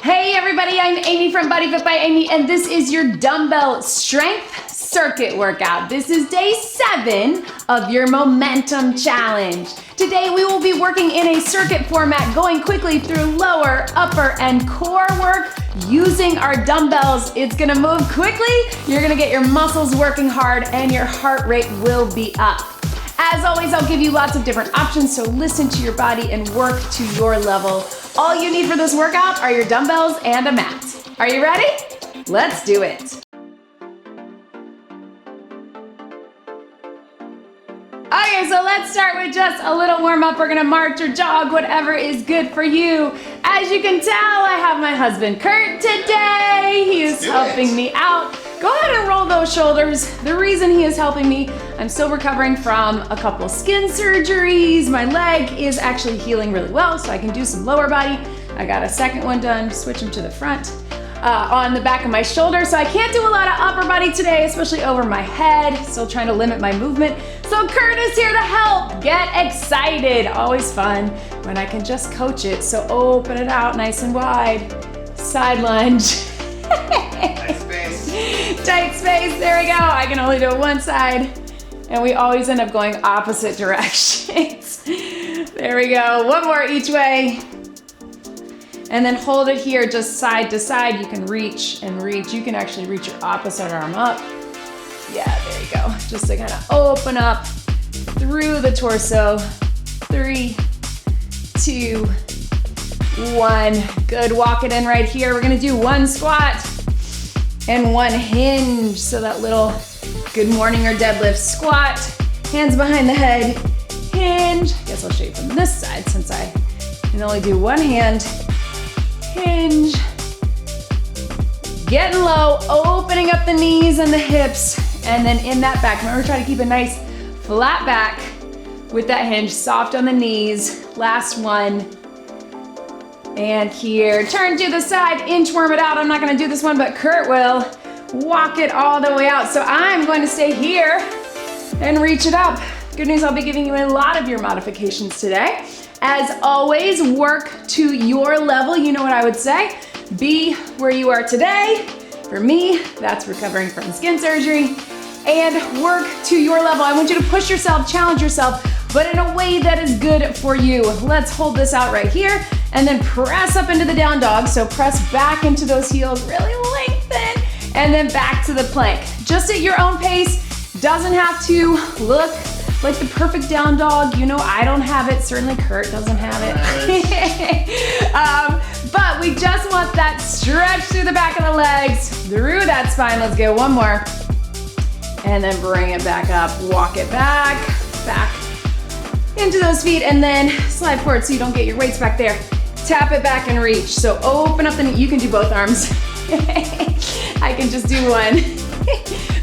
Hey everybody, I'm Amy from BodyFit by Amy, and this is your dumbbell strength circuit workout. This is day 7 of your momentum challenge. Today we will be working in a circuit format, going quickly through lower, upper, and core work using our dumbbells. It's gonna move quickly, you're gonna get your muscles working hard, and your heart rate will be up. As always, I'll give you lots of different options, so listen to your body and work to your level. All you need for this workout are your dumbbells and a mat. Are you ready? Let's do it. Okay, so let's start with just a little warm up. We're gonna march or jog, whatever is good for you. As you can tell, I have my husband Kurt today. He is helping me out. Go ahead and roll those shoulders. The reason he is helping me, I'm still recovering from a couple skin surgeries. My leg is actually healing really well, so I can do some lower body. I got a second one done, switch them to the front. On the back of my shoulder, so I can't do a lot of upper body today, especially over my head. Still trying to limit my movement. So Kurt is here to help. Get excited. Always fun when I can just coach it. So open it out nice and wide. Side lunge. Tight space. Tight space, there we go. I can only do one side, and we always end up going opposite directions. There we go, one more each way. And then hold it here, just side to side. You can reach and reach. You can actually reach your opposite arm up. Yeah, there you go. Just to kind of open up through the torso. 3, 2, 1. Good, walk it in right here. We're gonna do one squat and one hinge. So that little good morning or deadlift squat, hands behind the head, hinge. I guess I'll show you from this side since I can only do one hand. Hinge. Getting low, opening up the knees and the hips, and then in that back. Remember, try to keep a nice flat back with that hinge, soft on the knees. Last one. And here, turn to the side, inchworm it out. I'm not gonna do this one, but Kurt will. Walk it all the way out. So I'm going to stay here and reach it up. Good news, I'll be giving you a lot of your modifications today. As always, work to your level. You know what I would say? Be where you are today. For me, that's recovering from skin surgery. And work to your level. I want you to push yourself, challenge yourself, but in a way that is good for you. Let's hold this out right here and then press up into the down dog. So press back into those heels, really lengthen, and then back to the plank. Just at your own pace. Doesn't have to look like the perfect down dog. You know, I don't have it. Certainly Kurt doesn't have it. But we just want that stretch through the back of the legs, through that spine. Let's go one more. And then bring it back up. Walk it back into those feet, and then slide forward so you don't get your weights back there. Tap it back and reach. So open up the knee. You can do both arms. I can just do one.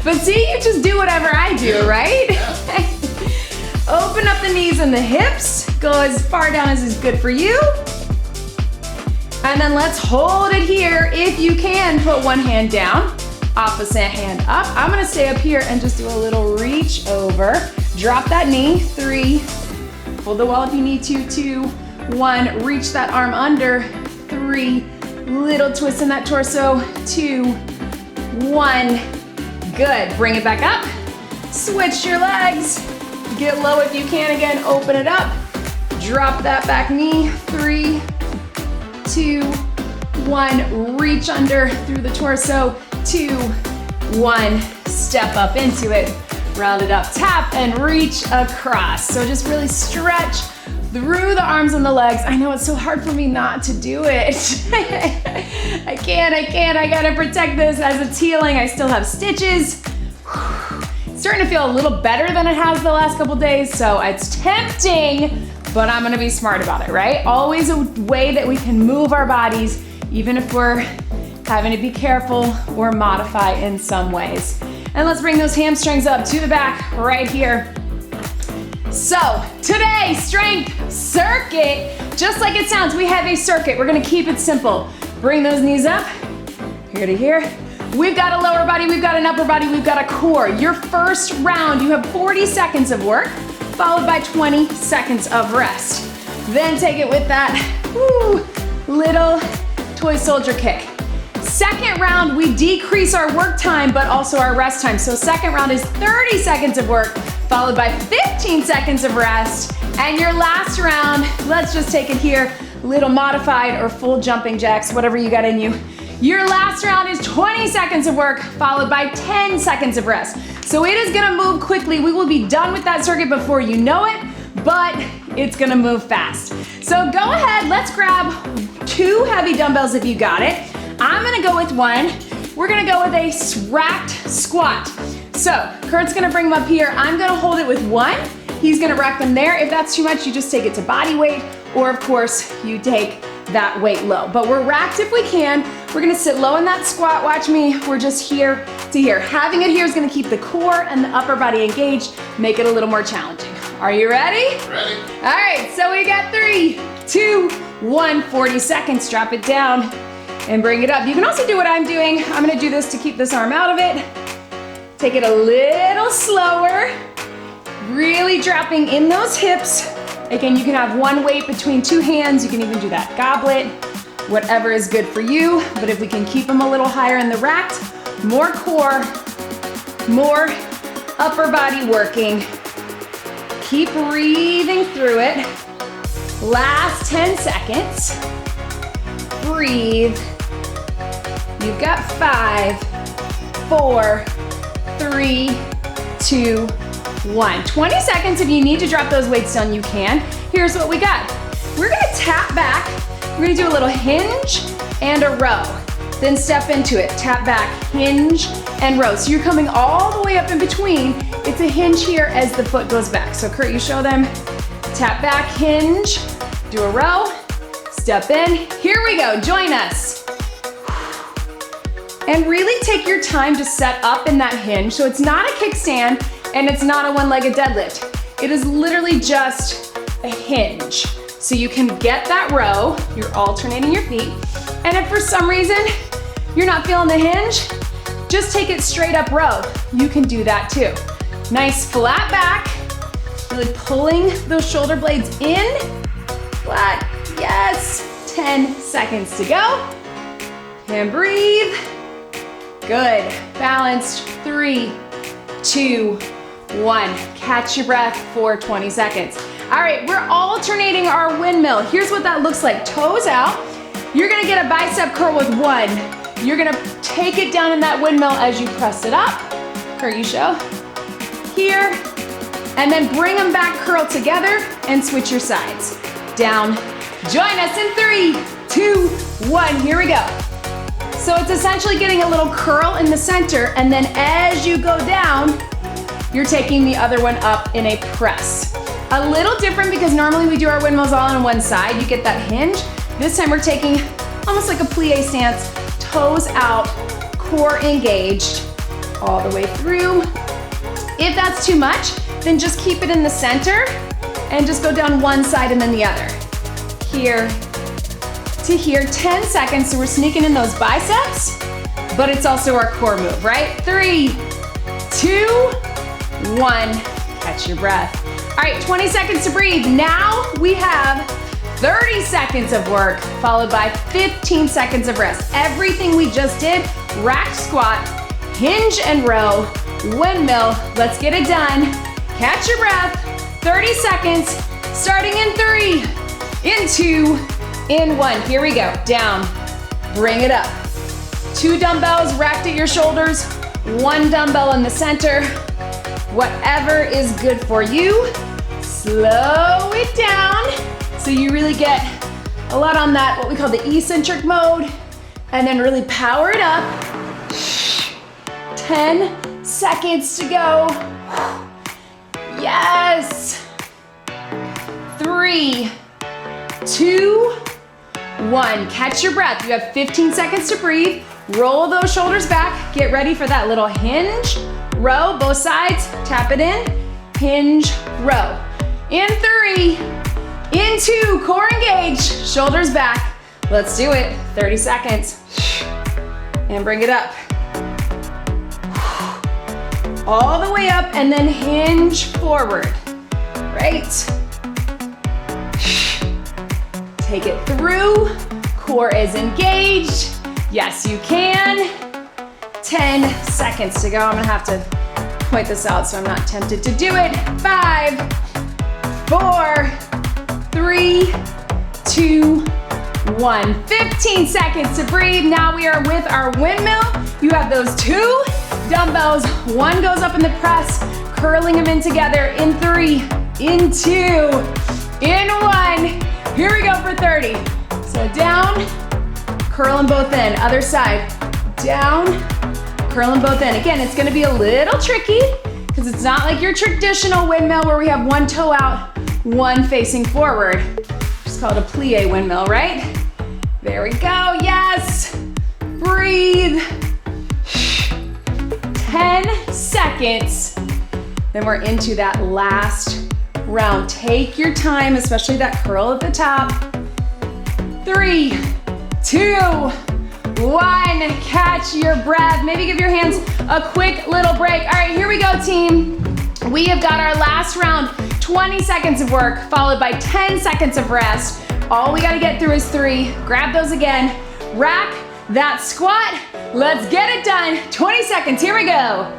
But see, you just do whatever I do, right? Open up the knees and the hips. Go as far down as is good for you. And then let's hold it here. If you can, put one hand down, opposite hand up. I'm gonna stay up here and just do a little reach over. Drop that knee. 3, hold the wall if you need to. 2, 1, reach that arm under. 3, little twist in that torso. 2, 1. Good, bring it back up. Switch your legs. Get low if you can again, open it up. Drop that back knee. 3, 2, 1, reach under through the torso. 2, 1, step up into it. Round it up, tap and reach across. So just really stretch through the arms and the legs. I know it's so hard for me not to do it. I can't, I gotta protect this as it's healing. I still have stitches. It's starting to feel a little better than it has the last couple days, so it's tempting, but I'm gonna be smart about it, right? Always a way that we can move our bodies, even if we're having to be careful or modify in some ways. And let's bring those hamstrings up to the back right here. So today, strength circuit, just like it sounds, we have a circuit. We're gonna keep it simple. Bring those knees up, here to here. We've got a lower body, we've got an upper body, we've got a core. Your first round, you have 40 seconds of work, followed by 20 seconds of rest. Then take it with that little toy soldier kick. Second round, we decrease our work time, but also our rest time. So second round is 30 seconds of work, followed by 15 seconds of rest. And your last round, let's just take it here, little modified or full jumping jacks, whatever you got in you. Your last round is 20 seconds of work, followed by 10 seconds of rest. So it is gonna move quickly. We will be done with that circuit before you know it, but it's gonna move fast. So go ahead, let's grab 2 heavy dumbbells if you got it. I'm gonna go with 1. We're gonna go with a racked squat. So Kurt's gonna bring them up here. I'm gonna hold it with 1. He's gonna rack them there. If that's too much, you just take it to body weight, or of course, you take that weight low. But we're racked if we can. We're gonna sit low in that squat. Watch me, we're just here to here. Having it here is gonna keep the core and the upper body engaged, make it a little more challenging. Are you ready? Ready. All right, so we got 3, 2, 1, 40 seconds. Drop it down and bring it up. You can also do what I'm doing. I'm gonna do this to keep this arm out of it. Take it a little slower, really dropping in those hips. Again, you can have 1 weight between 2 hands. You can even do that goblet, whatever is good for you. But if we can keep them a little higher in the racked, more core, more upper body working. Keep breathing through it. Last 10 seconds. Breathe. You've got 5, 4, 3, 2, 1. 20 seconds. If you need to drop those weights down, you can. Here's what we got. We're gonna tap back. We're gonna do a little hinge and a row. Then step into it. Tap back, hinge, and row. So you're coming all the way up in between. It's a hinge here as the foot goes back. So Kurt, you show them. Tap back, hinge, do a row, step in. Here we go, join us. And really take your time to set up in that hinge. So it's not a kickstand and it's not a 1-legged deadlift. It is literally just a hinge. So you can get that row, you're alternating your feet. And if for some reason you're not feeling the hinge, just take it straight up row. You can do that too. Nice flat back, really pulling those shoulder blades in. Flat, yes. 10 seconds to go. And breathe. Good, balanced. 3, 2, 1. Catch your breath for 20 seconds. All right, we're alternating our windmill. Here's what that looks like. Toes out. You're gonna get a bicep curl with 1. You're gonna take it down in that windmill as you press it up. Kurt, you show. Here, and then bring them back, curl together, and switch your sides. Down. Join us in 3, 2, 1. Here we go. So it's essentially getting a little curl in the center, and then as you go down, you're taking the other one up in a press. A little different because normally we do our windmills all on one side. You get that hinge. This time we're taking almost like a plie stance, toes out, core engaged, all the way through. If that's too much, then just keep it in the center and just go down one side and then the other. Here to here, 10 seconds, so we're sneaking in those biceps, but it's also our core move, right? 3, 2, 1, catch your breath. All right, 20 seconds to breathe. Now we have 30 seconds of work, followed by 15 seconds of rest. Everything we just did, rack squat, hinge and row, windmill. Let's get it done. Catch your breath, 30 seconds, starting in 3, in 2, in 1. Here we go, down, bring it up. 2 dumbbells racked at your shoulders, 1 dumbbell in the center. Whatever is good for you. Slow it down so you really get a lot on that, what we call the eccentric mode, and then really power it up. 10 seconds to go. Yes. 3, 2, 1. Catch your breath. You have 15 seconds to breathe. Roll those shoulders back. Get ready for that little hinge, row, both sides. Tap it in, hinge, row. In 3, in 2, core engaged, shoulders back. Let's do it. 30 seconds. And bring it up. All the way up and then hinge forward. Right. Take it through, Core is engaged. Yes, you can. 10 seconds to go. I'm gonna have to point this out so I'm not tempted to do it. 5, 4, 3, 2, 1. 15 seconds to breathe. Now we are with our windmill. You have those 2 dumbbells. 1 goes up in the press, curling them in together in 3, in 2, in 1. Here we go for 30. So down, curl them both in. Other side, down, curl them both in. Again, it's gonna be a little tricky because it's not like your traditional windmill where we have 1 toe out, 1 facing forward. Just call it a plie windmill, right? There we go, yes. Breathe. 10 seconds. Then we're into that last round. Take your time, especially that curl at the top. 3, 2, 1. Catch your breath. Maybe give your hands a quick little break. All right, here we go, team. We have got our last round. 20 seconds of work, followed by 10 seconds of rest. All we gotta get through is 3. Grab those again. Rack that squat. Let's get it done. 20 seconds, here we go.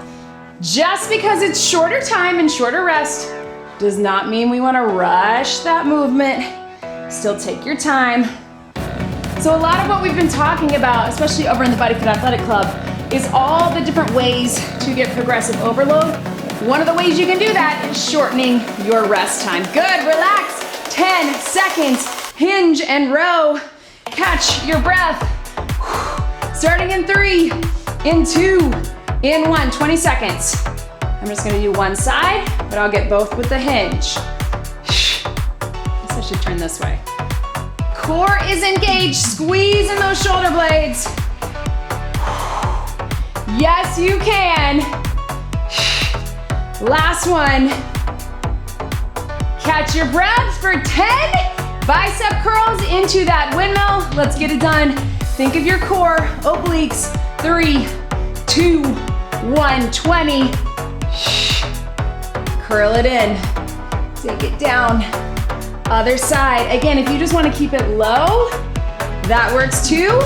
Just because it's shorter time and shorter rest does not mean we wanna rush that movement. Still take your time. So a lot of what we've been talking about, especially over in the BodyFit Athletic Club, is all the different ways to get progressive overload. One of the ways you can do that is shortening your rest time. Good, relax. 10 seconds, hinge and row. Catch your breath. Starting in 3, in 2, in 1, 20 seconds. I'm just gonna do one side, but I'll get both with the hinge. Guess I should turn this way. Core is engaged, squeeze in those shoulder blades. Yes, you can. Last one. Catch your breath for 10. Bicep curls into that windmill. Let's get it done. Think of your core, obliques. 3, 2, 1, 20. Curl it in. Take it down. Other side. Again, if you just want to keep it low, that works too.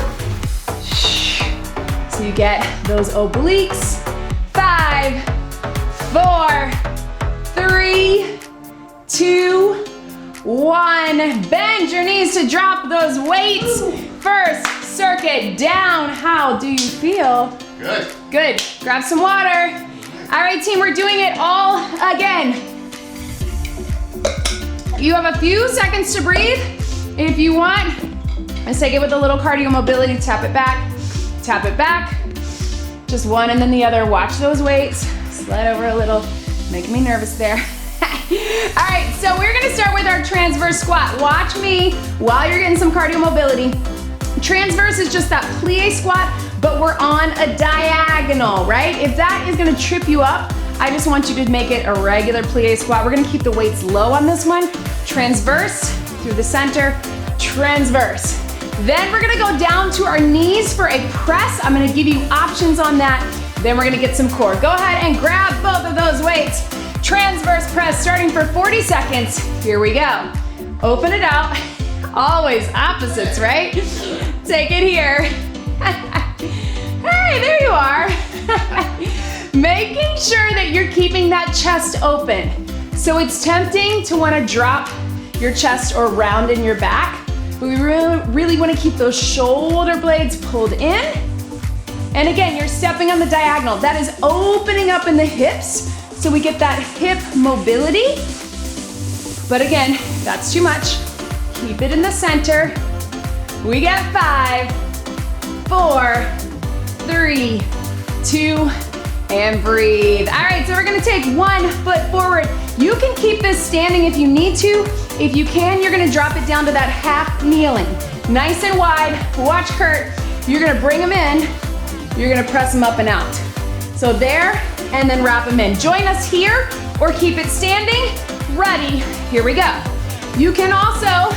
So you get those obliques. 5, 4, 3, 2, 1. Bend your knees to drop those weights. First circuit down. How do you feel? Good. Good. Grab some water. All right, team, we're doing it all again. You have a few seconds to breathe. If you want, let's take it with a little cardio mobility. Tap it back, tap it back. Just one and then the other. Watch those weights. Slide over a little. Making me nervous there. All right, so we're gonna start with our transverse squat. Watch me while you're getting some cardio mobility. Transverse is just that plie squat, but we're on a diagonal, right? If that is gonna trip you up, I just want you to make it a regular plie squat. We're gonna keep the weights low on this one. Transverse through the center, transverse. Then we're gonna go down to our knees for a press. I'm gonna give you options on that. Then we're gonna get some core. Go ahead and grab both of those weights. Transverse press starting for 40 seconds. Here we go. Open it out. Always opposites, right? Take it here. Hey, there you are. Making sure that you're keeping that chest open. So it's tempting to want to drop your chest or round in your back, but we really want to keep those shoulder blades pulled in. And again, you're stepping on the diagonal. That is opening up in the hips, so we get that hip mobility. But again, that's too much. Keep it in the center. We get 5, 4, 3, 2, and breathe. All right, so we're gonna take 1 foot forward. You can keep this standing if you need to. If you can, you're gonna drop it down to that half kneeling. Nice and wide. Watch Kurt. You're gonna bring them in. You're gonna press them up and out. So there, and then wrap them in. Join us here, or keep it standing. Ready, here we go. You can also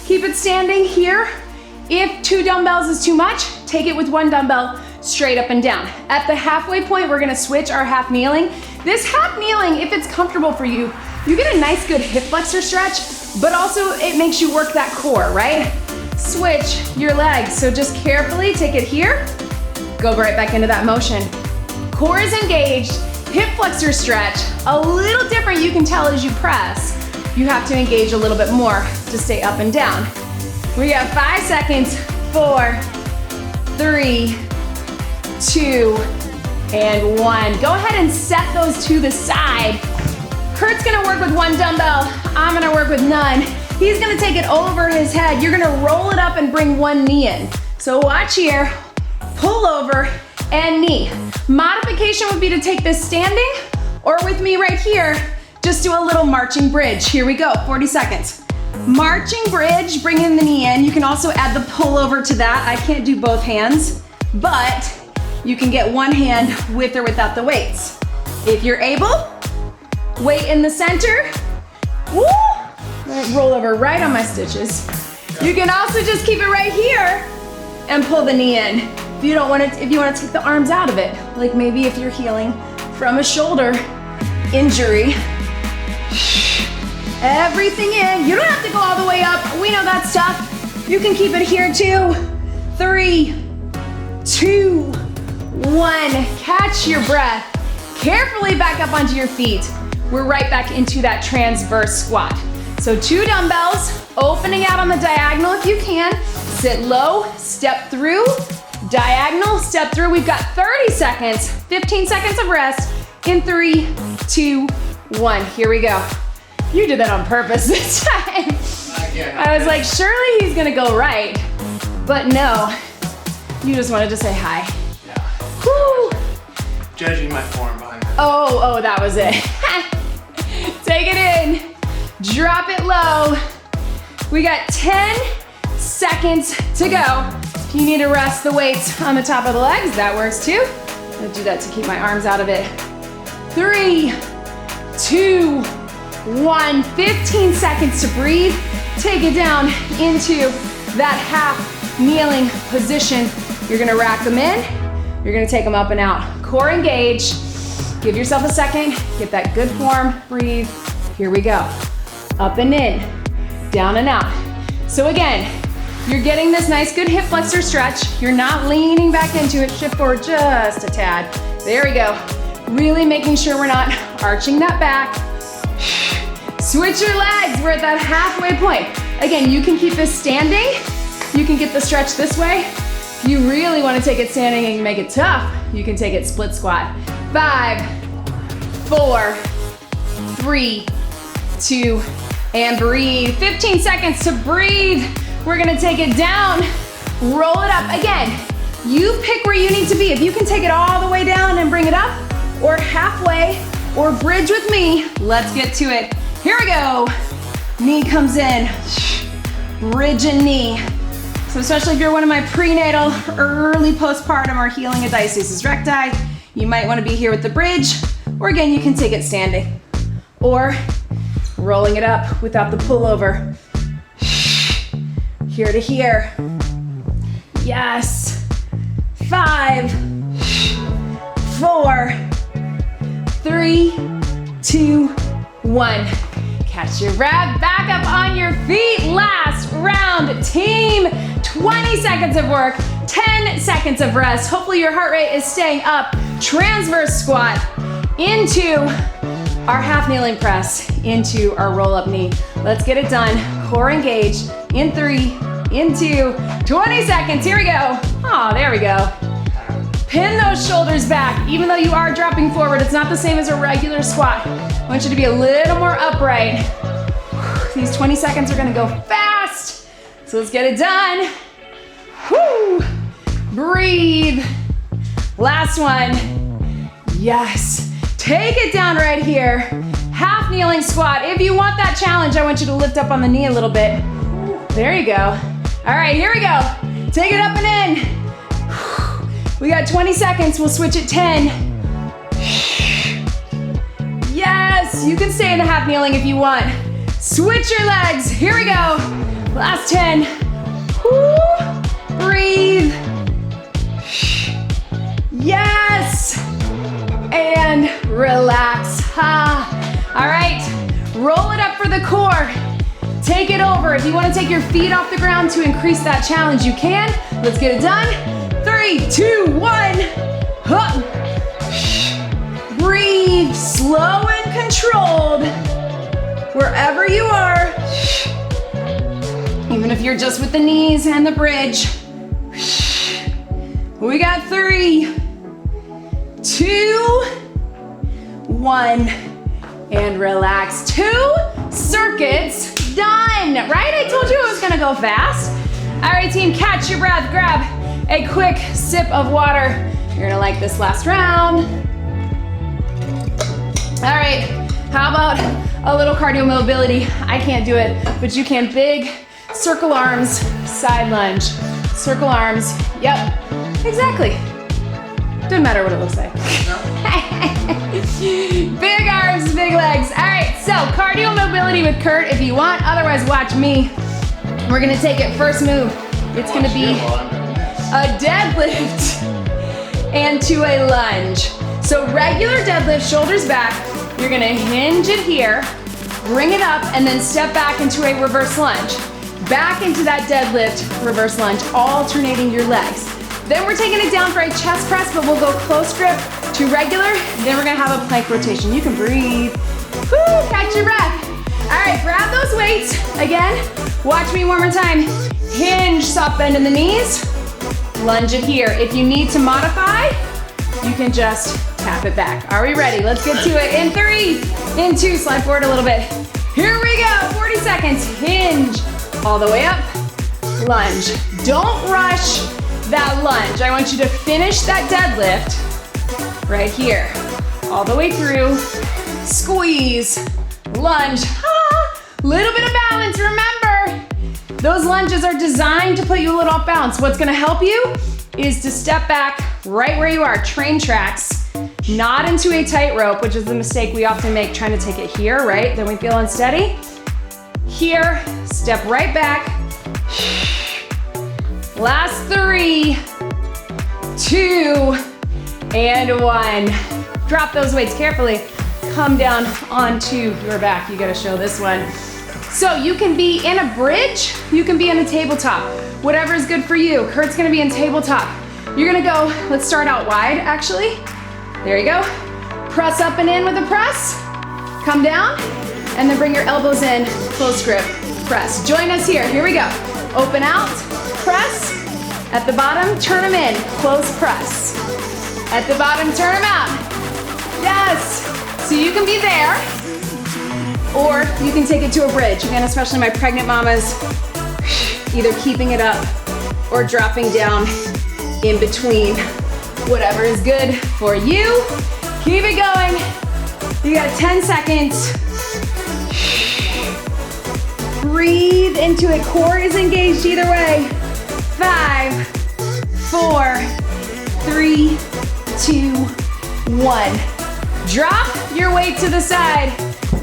keep it standing here. If 2 dumbbells is too much, take it with 1 dumbbell straight up and down. At the halfway point, we're gonna switch our half kneeling. This half kneeling, if it's comfortable for you, you get a nice good hip flexor stretch, but also it makes you work that core, right? switch your legs. So just carefully take it here, go right back into that motion. Core is engaged, hip flexor stretch. A little different, you can tell as you press. You have to engage a little bit more to stay up and down. We have 5 seconds, 4, 3, 2, and 1. Go ahead and set those to the side. Kurt's gonna work with 1 dumbbell. I'm gonna work with none. He's gonna take it over his head. You're gonna roll it up and bring 1 knee in. So watch here, pull over and knee. Modification would be to take this standing, or with me right here, just do a little marching bridge. Here we go, 40 seconds. Marching bridge, bring in the knee in. You can also add the pullover to that. I can't do both hands, but you can get 1 hand with or without the weights. If you're able, weight in the center. Woo! Roll over right on my stitches. You can also just keep it right here and pull the knee in. If you don't want to, if you want to take the arms out of it, like maybe if you're healing from a shoulder injury. Everything in. You don't have to go all the way up. We know that's tough. You can keep it here too. 3, 2, 1. Catch your breath. Carefully back up onto your feet. We're right back into that transverse squat. So 2 dumbbells, opening out on the diagonal if you can. Sit low, step through, diagonal, step through. We've got 30 seconds, 15 seconds of rest in 3, 2, 1. Here we go. You did that on purpose this time. I was like, surely he's gonna go right. But no, you just wanted to say hi. Yeah. Woo. Judging my form behind it. Oh, that was it. Take it in, drop it low. We got 10 seconds to go. If you need to rest the weights on the top of the legs, that works too. I'm gonna do that to keep my arms out of it. 3, 2, 1. 15 seconds to breathe. Take it down into that half kneeling position. You're gonna rack them in. You're gonna take them up and out. Core engage. Give yourself a second. Get that good form. Breathe. Here we go. Up and in. Down and out. So again, you're getting this nice good hip flexor stretch. You're not leaning back into it. Shift forward just a tad. There we go. Really making sure we're not arching that back. Switch your legs. We're at that halfway point. Again, you can keep this standing. You can get the stretch this way. If you really want to take it standing and make it tough, you can take it split squat. 5, 4, 3, 2, and breathe. 15 seconds to breathe. We're gonna take it down, roll it up. Again, you pick where you need to be. If you can take it all the way down and bring it up, or halfway, or bridge with me, let's get to it. Here we go. Knee comes in, bridge and knee. So especially if you're one of my prenatal, early postpartum, or healing a diastasis recti, you might wanna be here with the bridge, or again, you can take it standing, or rolling it up without the pullover. Here to here. Yes. 5, 4, 3, 2, 1. Catch your breath, back up on your feet. Last round, team. 20 seconds of work, 10 seconds of rest. Hopefully your heart rate is staying up. Transverse squat into our half kneeling press, into our roll up knee. Let's get it done. Core engaged. In 3, in 2, 20 seconds. Here we go. Oh, there we go. Pin those shoulders back. Even though you are dropping forward, it's not the same as a regular squat. I want you to be a little more upright. These 20 seconds are gonna go fast. So let's get it done. Woo. Breathe. Last one. Yes. Take it down right here. Half kneeling squat. If you want that challenge, I want you to lift up on the knee a little bit. There you go. All right, here we go. Take it up and in. We got 20 seconds, we'll switch at 10. Yes, you can stay in the half kneeling if you want. Switch your legs, here we go. Last 10. Woo. Breathe. Yes. And relax. All right, roll it up for the core. take it over. If you want to take your feet off the ground to increase that challenge, you can. Let's get it done. 3, 2, 1. Hup. Breathe, slow and controlled. Wherever you are. Even if you're just with the knees and the bridge. We got 3, 2, 1. And relax. 2 circuits done. Right? I told you it was gonna go fast. All right, team, catch your breath. Grab a quick sip of water. You're gonna like this last round. All right, how about a little cardio mobility? I can't do it, but you can. Big circle arms, side lunge. Circle arms, yep, exactly. Doesn't matter what it looks like. Big arms, big legs. All right, so cardio mobility with Kurt if you want, otherwise watch me. We're gonna take it first move. It's gonna be a deadlift and to a lunge. So regular deadlift, shoulders back. You're gonna hinge it here, bring it up, and then step back into a reverse lunge. Back into that deadlift, reverse lunge, alternating your legs. Then we're taking it down for a chest press, but we'll go close grip to regular. Then we're gonna have a plank rotation. You can breathe. Woo, catch your breath. All right, grab those weights. Again, watch me one more time. Hinge, soft bend in the knees. Lunge it here. If you need to modify, you can just tap it back. Are we ready? Let's get to it. In 3, in 2, slide forward a little bit. Here we go, 40 seconds. Hinge, all the way up, lunge. Don't rush that lunge. I want you to finish that deadlift right here. All the way through, squeeze, lunge. Little bit of balance, remember. Those lunges are designed to put you a little off balance. What's gonna help you is to step back right where you are, train tracks, not into a tightrope, which is the mistake we often make trying to take it here, right? Then we feel unsteady. Here, step right back. Last 3, 2, and 1. Drop those weights carefully. Come down onto your back. You gotta show this one. So you can be in a bridge, you can be in a tabletop. Whatever is good for you. Kurt's gonna be in tabletop. You're gonna go, let's start out wide actually. There you go. Press up and in with a press. Come down, and then bring your elbows in, close grip, press. Join us here, here we go. Open out, press. At the bottom, turn them in, close press. At the bottom, turn them out. Yes, so you can be there, or you can take it to a bridge. Again, especially my pregnant mamas, either keeping it up or dropping down in between. Whatever is good for you. Keep it going. You got 10 seconds. Breathe into it. Core is engaged either way. 5, 4, 3, 2, 1. Drop your weight to the side.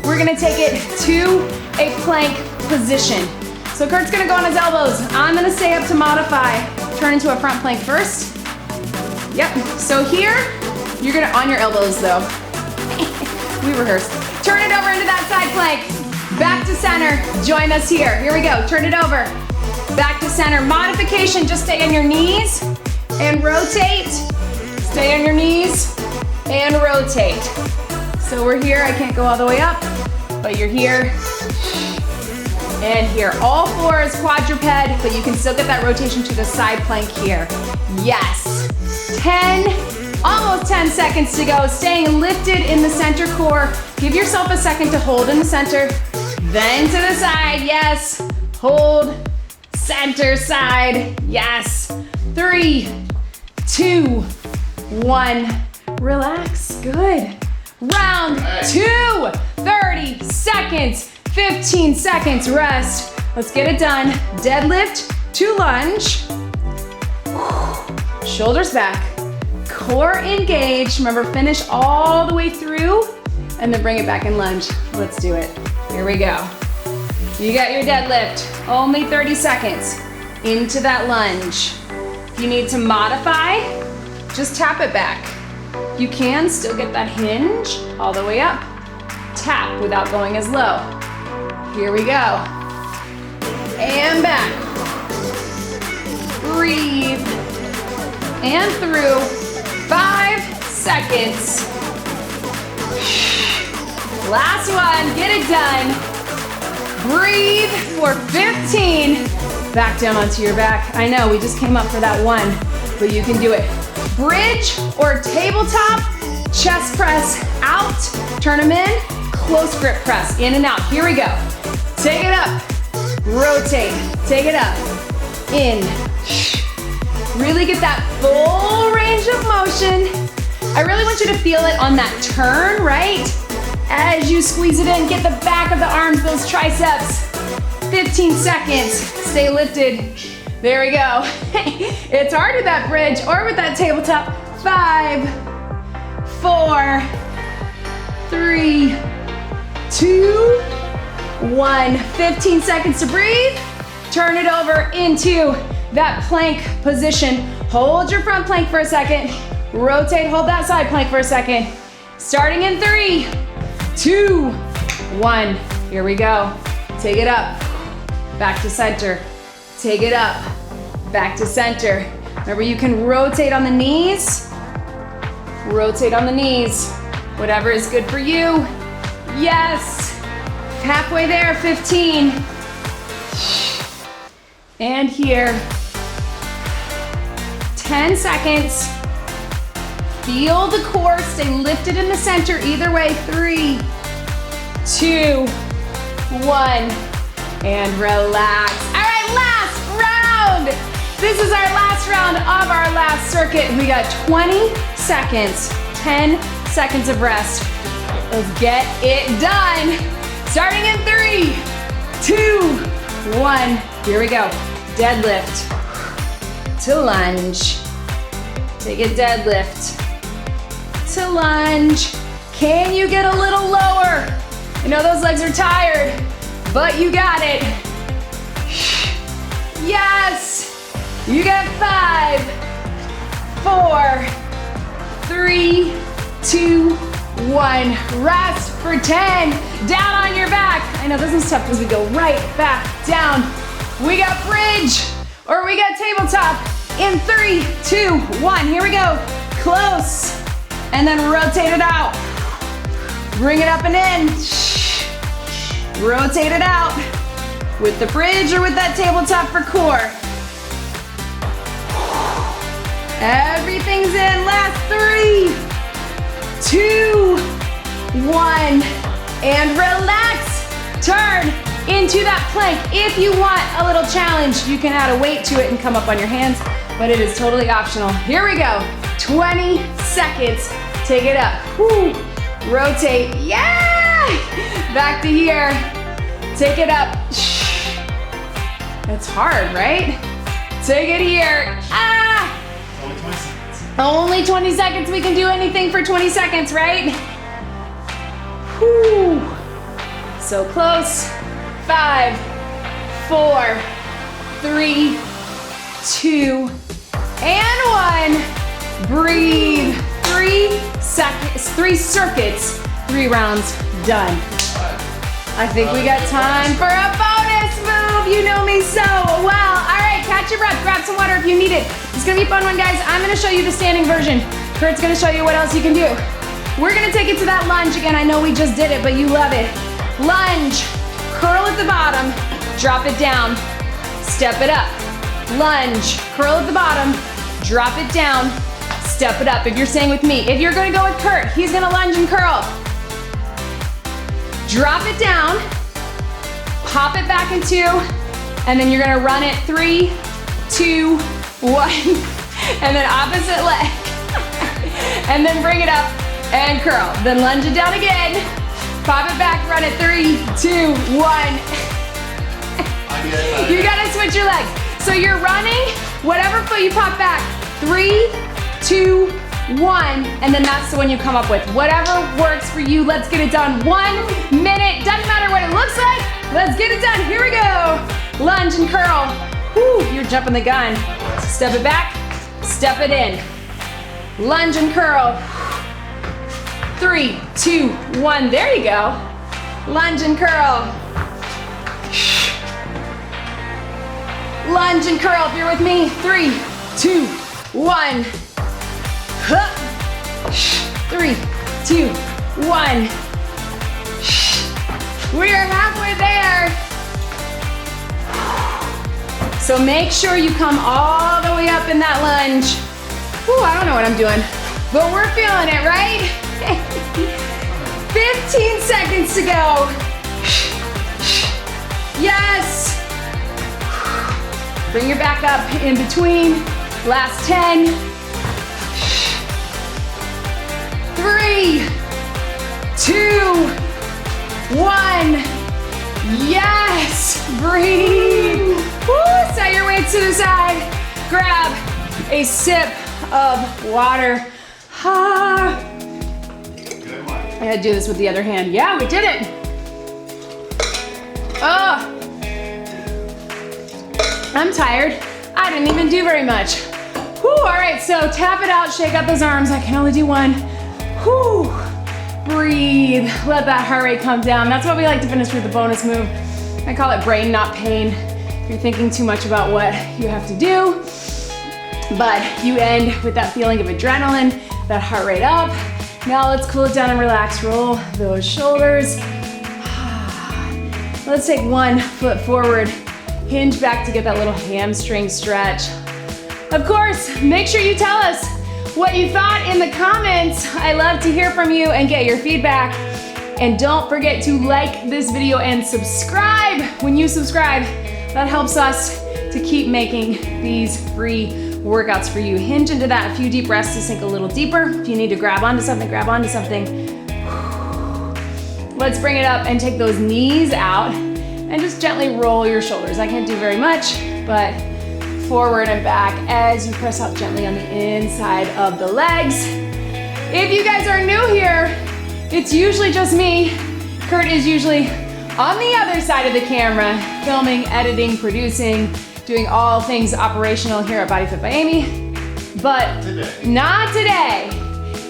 We're gonna take it to a plank position. So Kurt's gonna go on his elbows. I'm gonna stay up to modify. Turn into a front plank first. Yep, so here, you're gonna, on your elbows though. We rehearsed. Turn it over into that side plank. Back to center, join us here. Here we go, turn it over. Back to center, modification, just stay on your knees and rotate. Stay on your knees and rotate. So we're here, I can't go all the way up, but you're here and here. All 4s quadruped, but you can still get that rotation to the side plank here. Yes. 10, almost 10 seconds to go. Staying lifted in the center core. Give yourself a second to hold in the center, then to the side, yes. Hold, center, side, yes. 3, 2, 1, relax, good. Round 2, 30 seconds, 15 seconds, rest. Let's get it done. Deadlift to lunge. Shoulders back, core engaged. Remember, finish all the way through and then bring it back in lunge. Let's do it. Here we go. You got your deadlift, only 30 seconds into that lunge. If you need to modify, just tap it back. You can still get that hinge all the way up. Tap without going as low. Here we go. and back. Breathe. And through. 5 seconds. Last one, get it done. Breathe for 15. Back down onto your back. I know, we just came up for that one, but you can do it. Bridge or tabletop, chest press out, turn them in, close grip press, in and out. Here we go. Take it up, rotate, take it up, in. Really get that full range of motion. I really want you to feel it on that turn, right? As you squeeze it in, get the back of the arms, those triceps. 15 seconds, stay lifted. There we go. It's hard with that bridge or with that tabletop. 5, 4, 3, 2, 1. 15 seconds to breathe. Turn it over into that plank position. Hold your front plank for a second. Rotate, hold that side plank for a second. Starting in 3, 2, 1. Here we go. Take it up. Back to center. Take it up. Back to center. Remember, you can rotate on the knees. Rotate on the knees. Whatever is good for you. Yes. Halfway there, 15. And here. 10 seconds. Feel the core, stay lifted in the center either way. 3, 2, 1, and relax. All right, last round. This is our last round of our last circuit. We got 20 seconds, 10 seconds of rest. Let's get it done. Starting in 3, 2, 1. Here we go. Deadlift to lunge. Take a deadlift to lunge. Can you get a little lower? I know those legs are tired, but you got it. Yes. You got 5, 4, 3, 2, 1. Rest for 10. Down on your back. I know this is tough because we go right back down. We got bridge or we got tabletop in 3, 2, 1. Here we go. Close. And then rotate it out. Bring it up and in. Rotate it out. With the bridge or with that tabletop for core. Everything's in. Last 3, 2, 1. And relax. Turn into that plank. If you want a little challenge, you can add a weight to it and come up on your hands, but it is totally optional. Here we go. 20 seconds. Take it up. Woo. Rotate. Yeah! Back to here. Take it up. That's hard, right? Take it here. Ah! Only 20 seconds. Only 20 seconds. We can do anything for 20 seconds, right? Whew. So close. 5, 4, 3, 2, and 1. Breathe. 3 seconds, 3 circuits, 3 rounds, done. I think we got time for a bonus move. You know me so well. All right, catch your breath, grab some water if you need it. It's gonna be a fun one, guys. I'm gonna show you the standing version. Kurt's gonna show you what else you can do. We're gonna take it to that lunge again. I know we just did it, but you love it. Lunge, curl at the bottom, drop it down, step it up. Lunge, curl at the bottom, drop it down, step it up. If you're staying with me, if you're gonna go with Kurt, he's gonna lunge and curl. Drop it down, pop it back in 2, and then you're gonna run it 3, 2, 1, and then opposite leg. And then bring it up and curl. Then lunge it down again, pop it back, run it 3, 2, 1. You gotta switch your legs. So you're running, whatever foot you pop back, 3, 2, 1, and then that's the one you come up with. Whatever works for you, let's get it done. 1 minute, doesn't matter what it looks like, let's get it done. Here we go. Lunge and curl. Whew, you're jumping the gun. Step it back, step it in. Lunge and curl. 3, 2, 1, there you go. Lunge and curl. Lunge and curl if you're with me. 3, 2, 1. 3, 2, 1. We are halfway there. So make sure you come all the way up in that lunge. Whew, I don't know what I'm doing, but we're feeling it, right? 15 seconds to go. Yes. Bring your back up in between. Last 10. 3, 2, 1. Yes. Breathe. Woo. Set your weights to the side. Grab a sip of water. I had to do this with the other hand. Yeah, we did it. Oh, I'm tired. I didn't even do very much. Whew, all right, so tap it out, shake out those arms. I can only do one. Whew, breathe, let that heart rate come down. That's what we like to finish with the bonus move. I call it brain, not pain. You're thinking too much about what you have to do, but you end with that feeling of adrenaline, that heart rate up. Now let's cool it down and relax. Roll those shoulders. Let's take one foot forward, hinge back to get that little hamstring stretch. Of course, make sure you tell us what you thought in the comments. I love to hear from you and get your feedback. And don't forget to like this video and subscribe. When you subscribe, that helps us to keep making these free workouts for you. Hinge into that, a few deep breaths to sink a little deeper. If you need to grab onto something, grab onto something. Let's bring it up and take those knees out and just gently roll your shoulders. I can't do very much, but forward and back as you press out gently on the inside of the legs. If you guys are new here, it's usually just me. Kurt is usually on the other side of the camera, filming, editing, producing, doing all things operational here at BodyFit by Amy, but not today.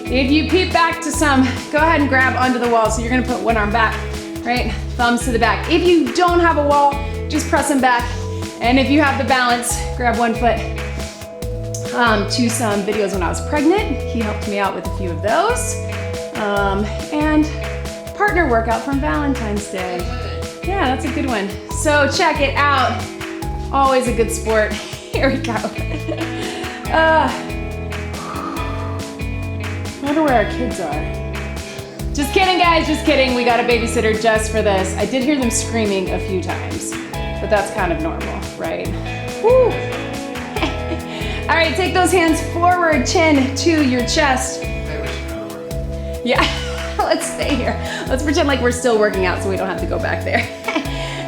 If you peep back to some, go ahead and grab onto the wall. So you're gonna put one arm back, right? Thumbs to the back. If you don't have a wall, just press them back. And if you have the balance, grab one foot. To some videos when I was pregnant. He helped me out with a few of those. And partner workout from Valentine's Day. Yeah, that's a good one. So check it out. Always a good sport. Here we go. I wonder where our kids are. Just kidding, guys, just kidding. We got a babysitter just for this. I did hear them screaming a few times, but that's kind of normal, right? Woo. All right, take those hands forward, chin to your chest. Yeah, let's stay here. Let's pretend like we're still working out so we don't have to go back there.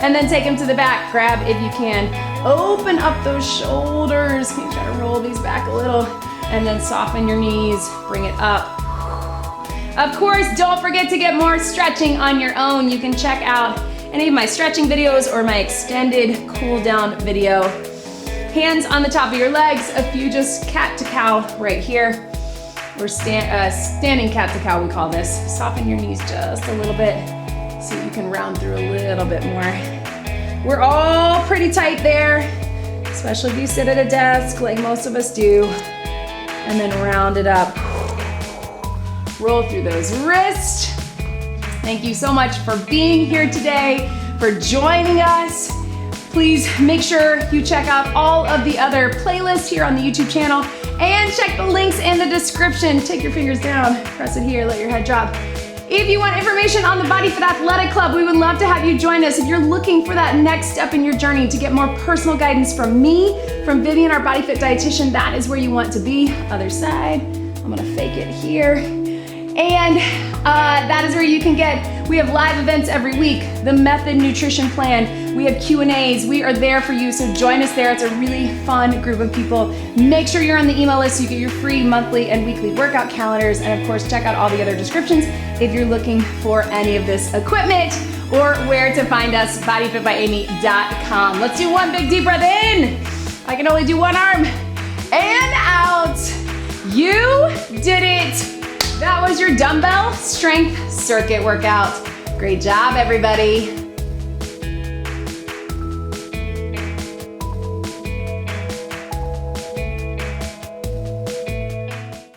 And then take them to the back. Grab if you can. Open up those shoulders. You try to roll these back a little and then soften your knees. Bring it up. Of course, don't forget to get more stretching on your own. You can check out any of my stretching videos or my extended cool down video. Hands on the top of your legs. A few just cat to cow right here. Or standing cat to cow, we call this. Soften your knees just a little bit so you can round through a little bit more. We're all pretty tight there, especially if you sit at a desk like most of us do. And then round it up. Roll through those wrists. Thank you so much for being here today, for joining us. Please make sure you check out all of the other playlists here on the YouTube channel and check the links in the description. Take your fingers down, press it here, let your head drop. If you want information on the BodyFit Athletic Club, we would love to have you join us. If you're looking for that next step in your journey to get more personal guidance from me, from Vivian, our BodyFit dietitian, that is where you want to be. Other side, I'm gonna fake it here. And that is where you can we have live events every week, the Method Nutrition Plan, we have Q&As, we are there for you, so join us there. It's a really fun group of people. Make sure you're on the email list so you get your free monthly and weekly workout calendars, and of course, check out all the other descriptions if you're looking for any of this equipment or where to find us, bodyfitbyamy.com. Let's do one big deep breath in. I can only do one arm. And out. You did it. That was your dumbbell strength circuit workout. Great job, everybody.